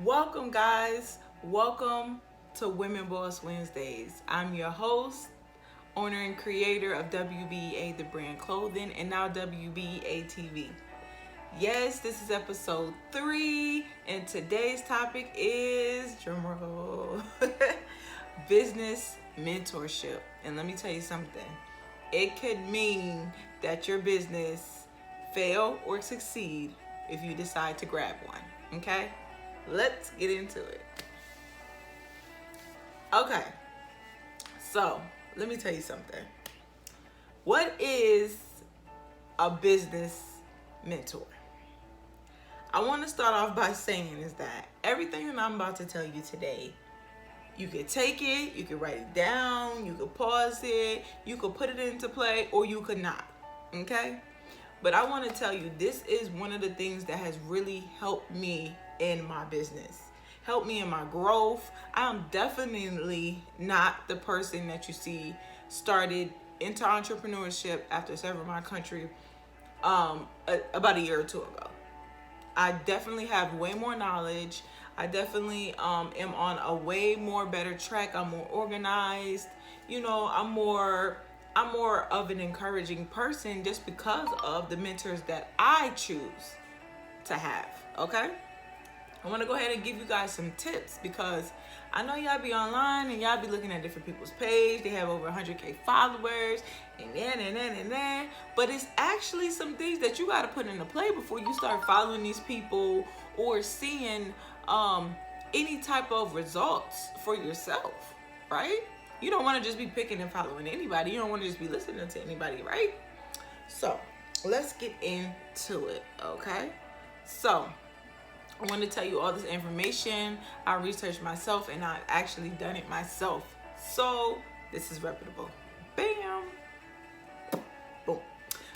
Welcome, guys. Welcome to Women Boss Wednesdays. I'm your host, owner and creator of WBEA, the brand clothing, and now WBEA TV. Yes, this is episode 3, and today's topic is, drumroll, business mentorship. And let me tell you something. It could mean that your business fail or succeed if you decide to grab one. Okay? Let's get into it. Okay, so let me tell you something. What is a business mentor? I want to start off by saying is that everything that I'm about to tell you today, you could take it, you could write it down, you could pause it, you could put it into play, or you could not. Okay? But I want to tell you, this is one of the things that has really helped me in my business, helped me in my growth. I'm definitely not the person that you see started into entrepreneurship after serving my country about a year or two ago. I definitely have way more knowledge. I definitely am on a way more better track. I'm more organized. You know, I'm more of an encouraging person just because of the mentors that I choose to have. Okay? I want to go ahead and give you guys some tips because I know y'all be online and y'all be looking at different people's page. They have over 100K followers and but it's actually some things that you got to put into play before you start following these people or seeing any type of results for yourself, right? You don't want to just be picking and following anybody. You don't want to just be listening to anybody, right? So let's get into it, okay? So I want to tell you all this information. I researched myself and I've actually done it myself. So this is reputable. Bam. Boom.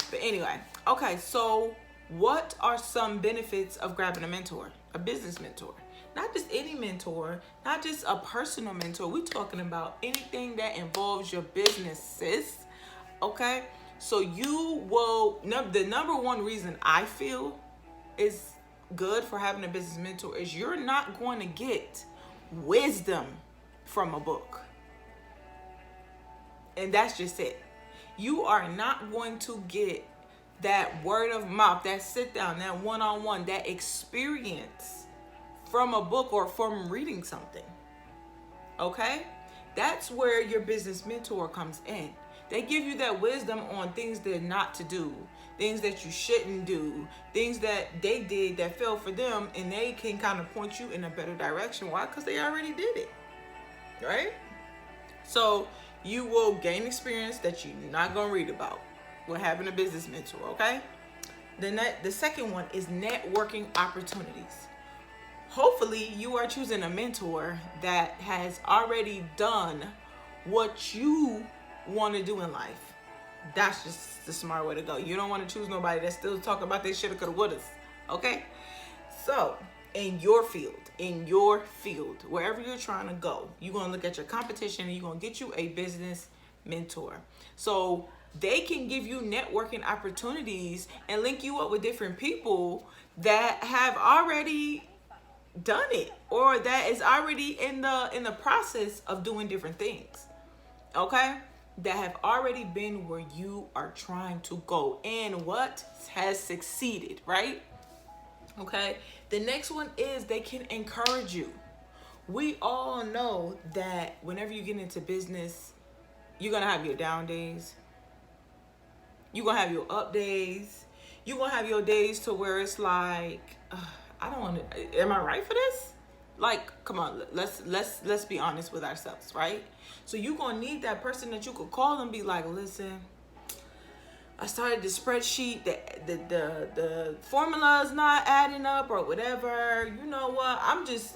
But anyway, okay, so what are some benefits of grabbing a mentor, a business mentor? Not just any mentor, not just a personal mentor. We're talking about anything that involves your business, sis. Okay? So you will, the number one reason I feel is good for having a business mentor is you're not going to get wisdom from a book. And that's just it. You are not going to get that word of mouth, that sit down, that one-on-one, that experience from a book or from reading something. Okay? That's where your business mentor comes in. They give you that wisdom on things that not to do, things that you shouldn't do, things that they did that failed for them, and they can kind of point you in a better direction. Why? Because they already did it. Right? So you will gain experience that you're not going to read about with having a business mentor, okay? The second one is networking opportunities. Hopefully you are choosing a mentor that has already done what you want to do in life. That's just the smart way to go. You don't want to choose nobody that's still talking about they shoulda, coulda, wouldas. Okay? So, in your field, wherever you're trying to go, you're going to look at your competition and you're going to get you a business mentor. So, they can give you networking opportunities and link you up with different people that have already done it or that is already in the process of doing different things. Okay? That have already been where you are trying to go and what has succeeded, right? Okay? The next one is they can encourage you. We all know that whenever you get into business, you're going to have your down days. You're going to have your up days. You're going to have your days to where it's like, I don't want to, am I right for this? Like, come on, let's be honest with ourselves, right? So you're going to need that person that you could call and be like, listen, I started the spreadsheet, the formula is not adding up or whatever. You know what? I'm just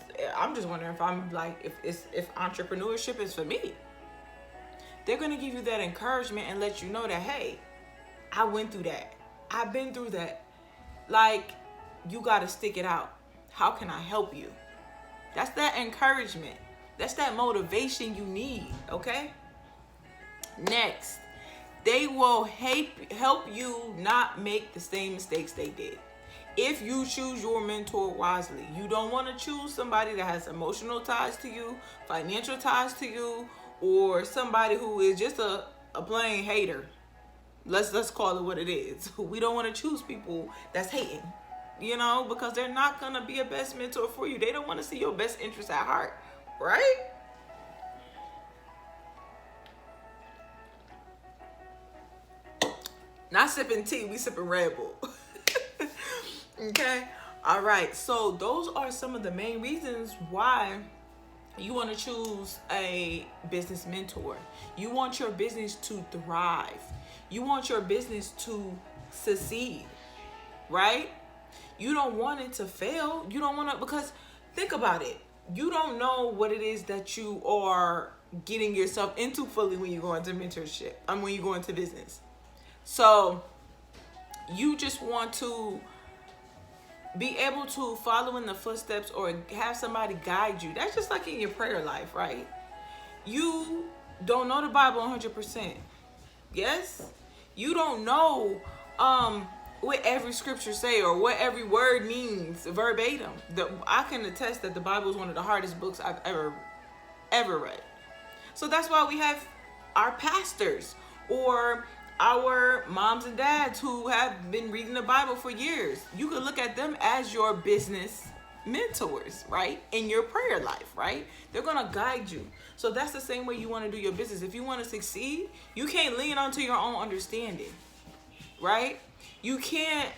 wondering if I'm like, if entrepreneurship is for me. They're going to give you that encouragement and let you know that, hey, I went through that. I've been through that. Like, you got to stick it out. How can I help you? That's that encouragement. That's that motivation you need, okay? Next, they will help you not make the same mistakes they did. if you choose your mentor wisely. You don't want to choose somebody that has emotional ties to you, financial ties to you, or somebody who is just a plain hater. Let's call it what it is. We don't want to choose people that's hating, because they're not going to be a best mentor for you. They don't want to see your best interest at heart, right? Not sipping tea, we sipping Red Bull. Okay? All right. So those are some of the main reasons why you want to choose a business mentor. You want your business to thrive. You want your business to succeed, right? You don't want it to fail. You don't want to, because think about it. You don't know what it is that you are getting yourself into fully when you go into mentorship. When you go into business. So you just want to be able to follow in the footsteps or have somebody guide you. That's just like in your prayer life, right? You don't know the Bible 100%. Yes? You don't know what every scripture say or what every word means verbatim. I can attest that the Bible is one of the hardest books I've ever read. So that's why we have our pastors or our moms and dads who have been reading the Bible for years. You can look at them as your business mentors, right? In your prayer life, right? They're going to guide you. So that's the same way you want to do your business. If you want to succeed, you can't lean onto your own understanding, right? You can't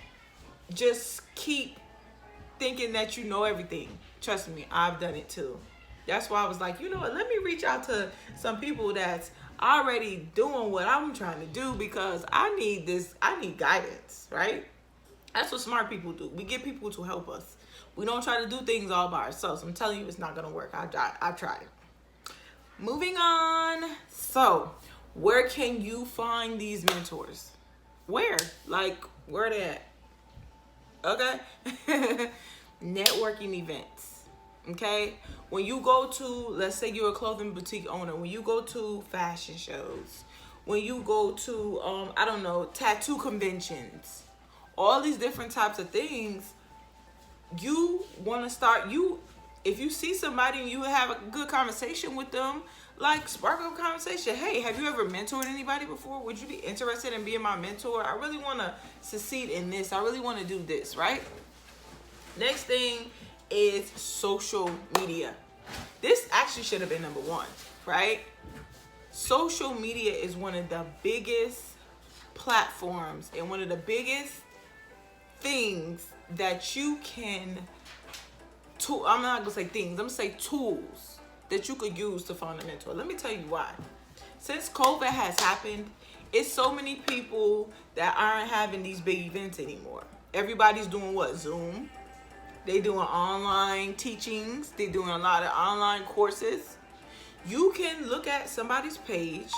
just keep thinking that you know everything. Trust me, I've done it too. That's why I was like, let me reach out to some people that's already doing what I'm trying to do, because I need guidance, right? That's what smart people do. We get people to help us. We don't try to do things all by ourselves. I'm telling you, it's not going to work. I tried. Moving on. So, where can you find these mentors? Where? Like, where they at? Okay? Networking events. Okay? When you go to, let's say you're a clothing boutique owner, when you go to fashion shows, when you go to, tattoo conventions, all these different types of things, you want to start, if you see somebody and you have a good conversation with them, like spark up a conversation. Hey, have you ever mentored anybody before? Would you be interested in being my mentor? I really want to succeed in this. I really want to do this, right? Next thing is social media. This actually should have been number one, right? Social media is one of the biggest platforms and one of the biggest things that you can, I'm not gonna say things, I'm gonna say tools that you could use to find a mentor. Let me tell you why. Since COVID has happened, it's so many people that aren't having these big events anymore. Everybody's doing what? Zoom. They doing online teachings. They doing a lot of online courses. You can look at somebody's page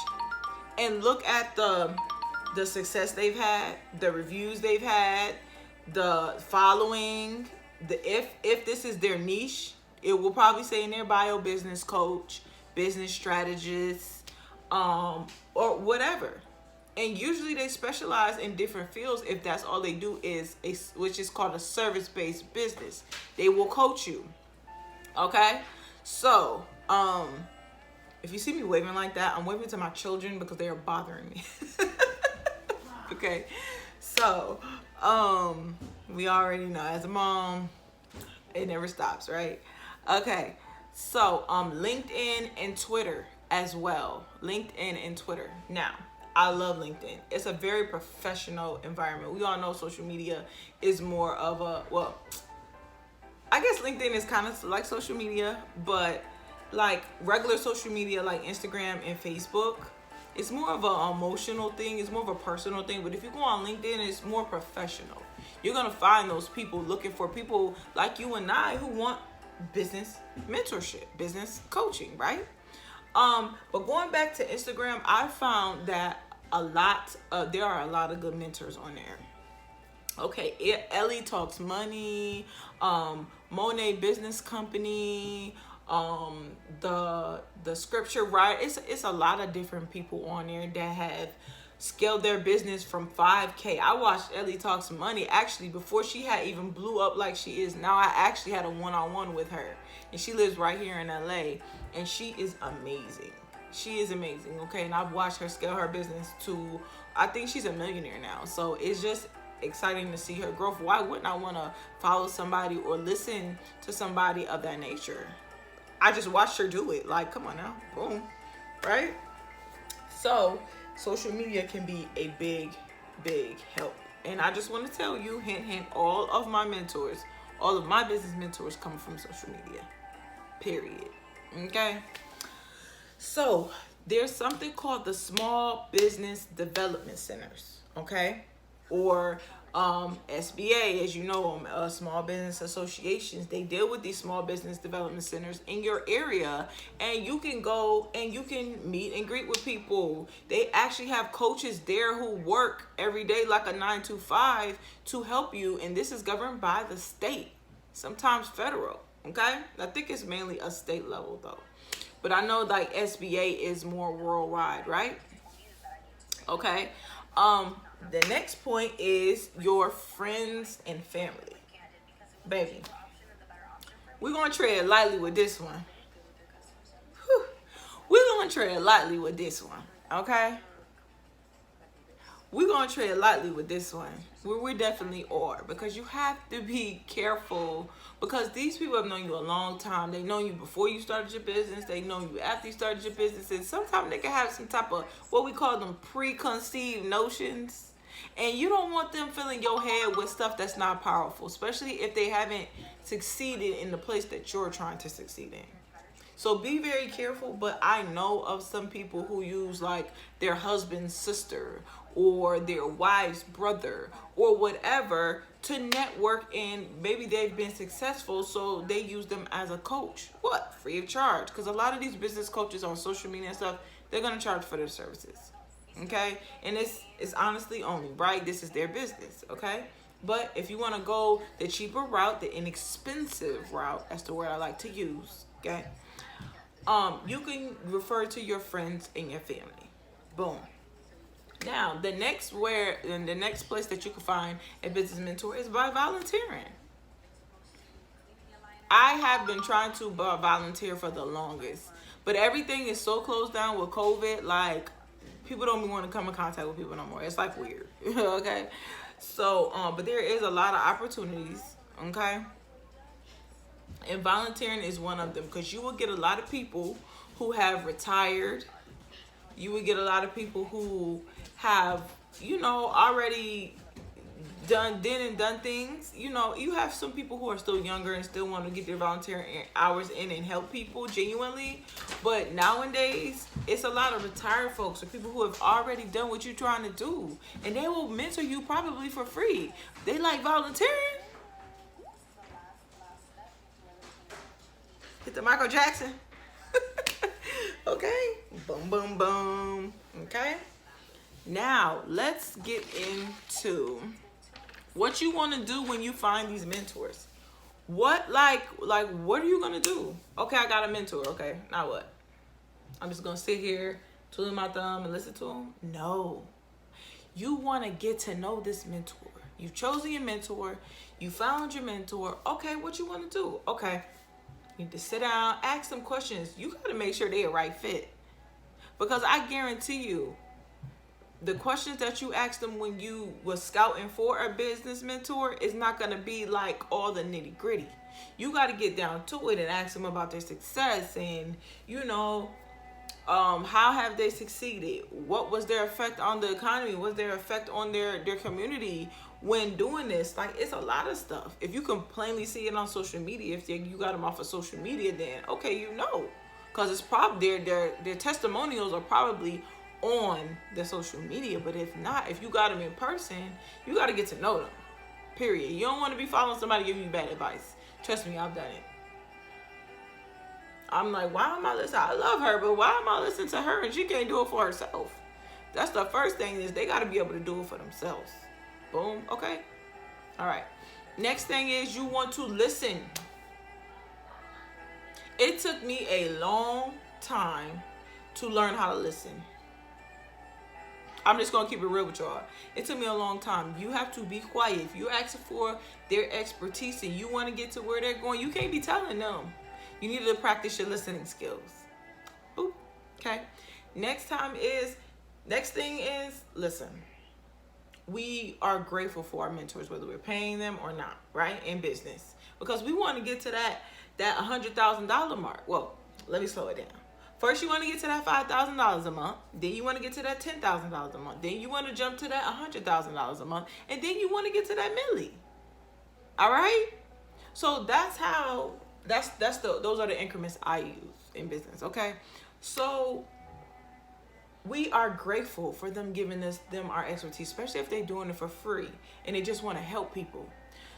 and look at the success they've had, the reviews they've had, the following. If this is their niche, it will probably say in their bio business coach, business strategist, or whatever. And usually they specialize in different fields if that's all they do is which is called a service-based business. They will coach you. Okay? So, if you see me waving like that, I'm waving to my children because they are bothering me. Okay? So, we already know as a mom, it never stops, right? Okay. So, LinkedIn and Twitter as well. LinkedIn and Twitter. Now, I love LinkedIn. It's a very professional environment. We all know social media is more of I guess LinkedIn is kind of like social media, but like regular social media like Instagram and Facebook, it's more of an emotional thing. It's more of a personal thing. But if you go on LinkedIn, it's more professional. You're going to find those people looking for people like you and I who want business mentorship, business coaching, right? But going back to Instagram, I found that there are a lot of good mentors on there. Okay, Ellie Talks Money, Monet Business Company, the scripture writer. It's a lot of different people on there that have scaled their business from 5K. I watched Ellie Talks Money actually before she had even blew up like she is now. I actually had a one-on-one with her, and she lives right here in LA, and she is amazing. She is amazing, okay? And I've watched her scale her business to, I think she's a millionaire now. So it's just exciting to see her growth. Why wouldn't I want to follow somebody or listen to somebody of that nature? I just watched her do it. Like, come on now. Boom. Right? So social media can be a big, big help. And I just want to tell you, hint, hint, all of my mentors, all of my business mentors come from social media. Period. Okay? So there's something called the Small Business Development Centers. Okay? Or SBA, as you know, small business associations. They deal with these small business development centers in your area, and you can go and you can meet and greet with people. They actually have coaches there who work every day like a 9 to 5 to help you, and this is governed by the state, sometimes federal. Okay, I think it's mainly a state level though, but I know like SBA is more worldwide, right? Okay. The next point is your friends and family. Baby, we're going to tread lightly with this one. Whew. We're going to tread lightly with this one, okay? We're going to tread lightly with this one. We definitely are, because you have to be careful, because these people have known you a long time. They know you before you started your business. They know you after you started your business. And sometimes they can have some type of, what we call them, preconceived notions. And you don't want them filling your head with stuff that's not powerful, especially if they haven't succeeded in the place that you're trying to succeed in. So be very careful. But I know of some people who use like their husband's sister or their wife's brother or whatever to network, and maybe they've been successful, so they use them as a coach. What? Free of charge. Because a lot of these business coaches on social media and stuff, they're going to charge for their services. Okay? And it's honestly only, right? This is their business. Okay? But if you want to go the cheaper route, the inexpensive route, that's the word I like to use. Okay? You can refer to your friends and your family. Boom. Now, the next place that you can find a business mentor is by volunteering. I have been trying to volunteer for the longest, but everything is so closed down with COVID. Like, people don't even want to come in contact with people no more. It's like weird. Okay, so but there is a lot of opportunities. Okay, and volunteering is one of them, because you will get a lot of people who have retired. You would get a lot of people who have, already done things. You have some people who are still younger and still want to get their volunteering hours in and help people genuinely. But nowadays, it's a lot of retired folks or people who have already done what you're trying to do, and they will mentor you probably for free. They like volunteering. Hit the Michael Jackson. Okay, boom, boom, boom. Okay, now let's get into what you want to do when you find these mentors. What what are you gonna do? Okay, I got a mentor. Okay, now what? I'm just gonna sit here, twiddle my thumb, and listen to him? No, you want to get to know this mentor. You've chosen your mentor. You found your mentor. Okay, what you want to do? Okay. You need to sit down, ask them questions. You got to make sure they're a right fit. Because I guarantee you, the questions that you ask them when you was scouting for a business mentor is not going to be like all the nitty gritty. You got to get down to it and ask them about their success and, how have they succeeded? What was their effect on the economy? What was their effect on their community when doing this? Like, it's a lot of stuff. If you can plainly see it on social media, if you got them off of social media, then okay, because it's probably their testimonials are probably on the social media. But if not, if you got them in person, you got to get to know them. Period. You don't want to be following somebody giving you bad advice. Trust me, I've done it. I'm like, why am I listening? I love her, but why am I listening to her and she can't do it for herself? That's the first thing, is they got to be able to do it for themselves. Boom. Okay. All right. Next thing is you want to listen. It took me a long time to learn how to listen. I'm just gonna keep it real with y'all. It took me a long time. You have to be quiet. If you're asking for their expertise and you want to get to where they're going, you can't be telling them. You need to practice your listening skills. Boop. Okay. Next thing is listen. We are grateful for our mentors, whether we're paying them or not, right? In business, because we want to get to that $100,000 mark. Well, let me slow it down. First, you want to get to that $5,000 a month. Then you want to get to that $10,000 a month. Then you want to jump to that $100,000 a month, and then you want to get to that milli. All right. So those are the increments I use in business. Okay. So we are grateful for them giving them our expertise, especially if they're doing it for free and they just want to help people.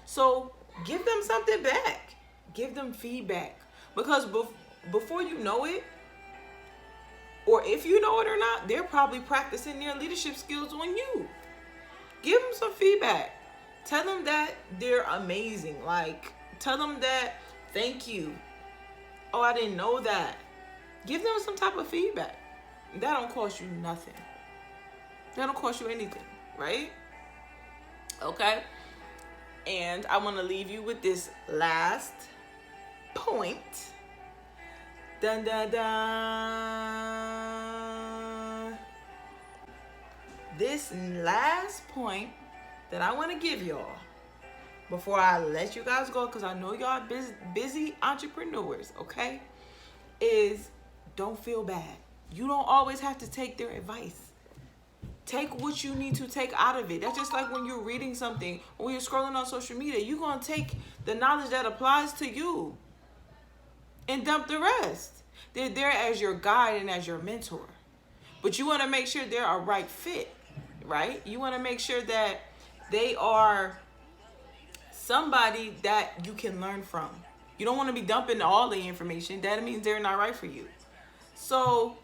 So give them something back. Give them feedback, because before you know it, or if you know it or not, they're probably practicing their leadership skills on you. Give them some feedback. Tell them that they're amazing. Like, tell them that, thank you. Oh, I didn't know that. Give them some type of feedback. That don't cost you nothing. That don't cost you anything, right? Okay. And I want to leave you with this last point. Dun, dun, dun. This last point that I want to give y'all before I let you guys go, because I know y'all busy entrepreneurs, okay, is don't feel bad. You don't always have to take their advice. Take what you need to take out of it. That's just like when you're reading something or when you're scrolling on social media. You're going to take the knowledge that applies to you and dump the rest. They're there as your guide and as your mentor. But you want to make sure they're a right fit, right? You want to make sure that they are somebody that you can learn from. You don't want to be dumping all the information. That means they're not right for you. So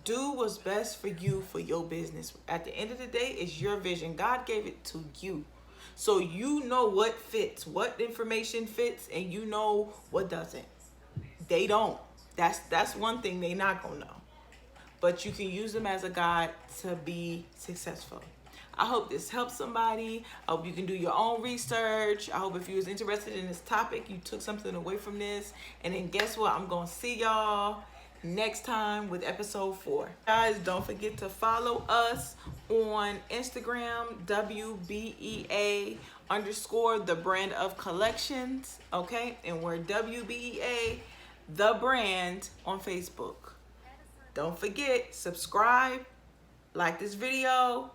do what's best for you, for your business. At the end of the day, it's your vision. God gave it to you. So you know what fits, what information fits, and you know what doesn't. They don't. That's one thing they not gonna know. But you can use them as a guide to be successful. I hope this helps somebody. I hope you can do your own research. I hope if you was interested in this topic, you took something away from this. And then guess what? I'm gonna see y'all next time with episode 4. Guys, don't forget to follow us on Instagram, WBEA_ the brand of collections. Okay, and we're WBEA the brand on Facebook. Don't forget, subscribe, like this video,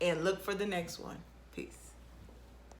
and look for the next one.